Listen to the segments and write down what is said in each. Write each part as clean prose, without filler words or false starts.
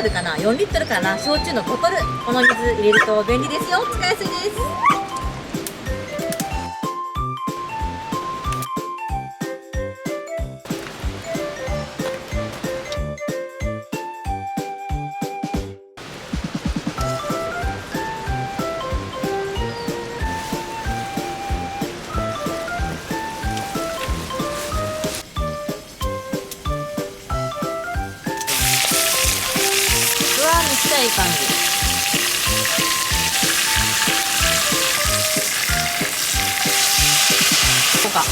ルかな、4リットルかな、焼酎のボトル、この水入れると便利ですよ。使いやすいです。にしたい感じ。こうか。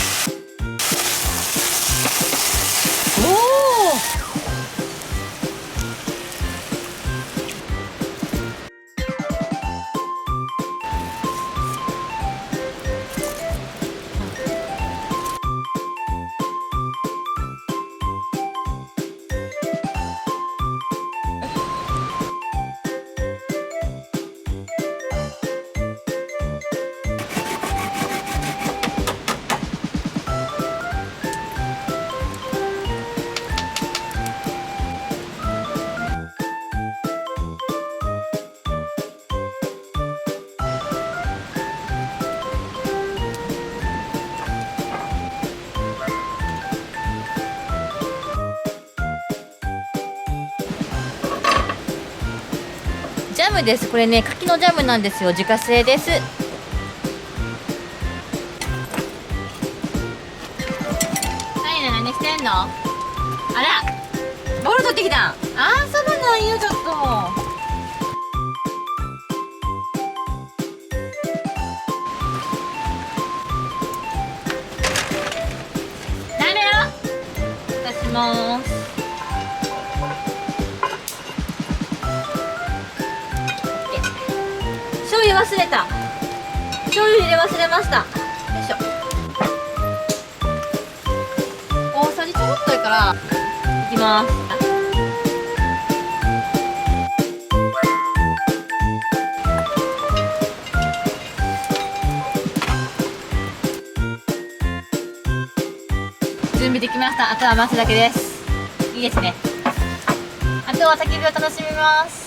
おお。ジャムです。これね、柿のジャムなんですよ。自家製です。何してんの？あら、ボール取ってきたん？遊ばないよ、ちょっと。ダメよ。出します。醤油忘れた。醤油入れ忘れました。よいしょ。大さじちょろっとやからいきます。準備できました。あとは待つだけです。いいですね。あとは焚き火を楽しみます。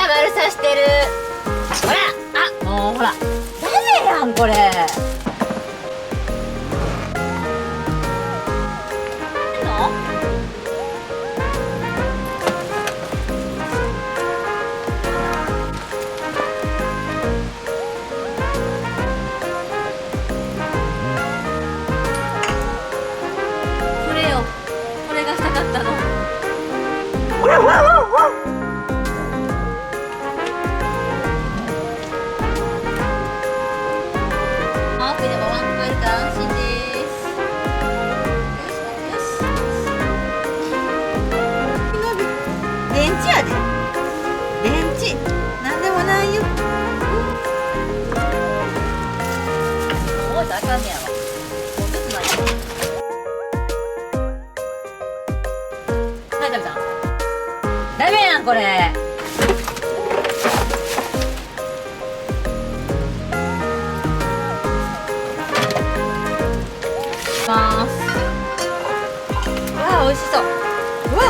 丸さしてる。ほら、もうほら、ダメやんこれ。これよ、これがしたかったの。安心です。電池やで。電池。なんでもないよ。おい、あかんねやろ。もうちょっとない。何食べたん？ダメやんこれ。ます。わあ、美味しそう。うわ。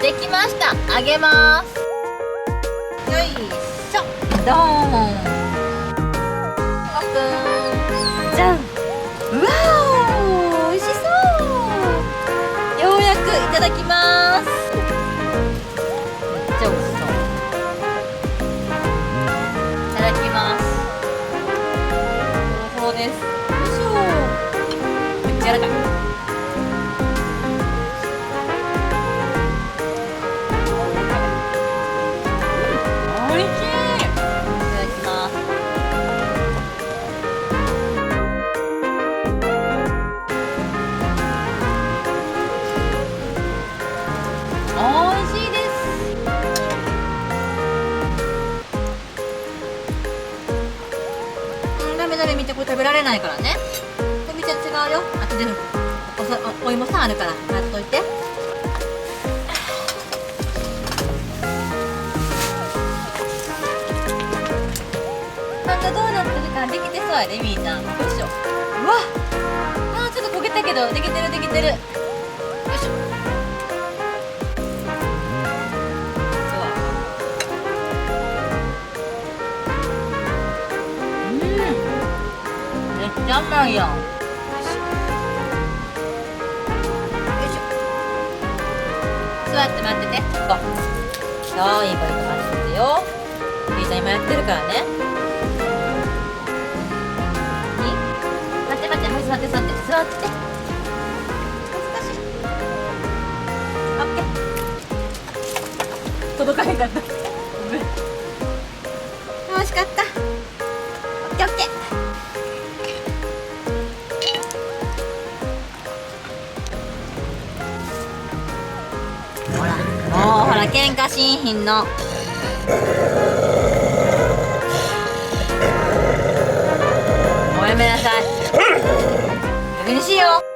できました。揚げます。よいしょ。ドーン。オープン。じゃん。うわー、美味しそう。ようやくいただきます。めっちゃ美味しそう。いただきます。ほろほろです。よいしょ。めっちゃ柔らかい。おいしい。いただきます。おいしいです。ダメダメ、見て、これ食べられないからね。とみちゃん違うよ。あとでお芋さんあるからやっといて。パンダドーナツとかできてそうやで、みーちゃん。よいしょ。うわっ、あー、ちょっと焦げたけどできてるできてる。よいしょ。めっちゃうまいやん。よいしょ。よいしょ。座って待ってて。そう、いい子いい子待っててよ。みーちゃん今やってるからね。待って待って、はい、座って座って座って。恥ずかしい。オッケー。届かへんかった。ごめん。楽しかった。オッケーオッケー。ほら、もうほら、喧嘩しんひんの。もうやめなさい。逆にしよう。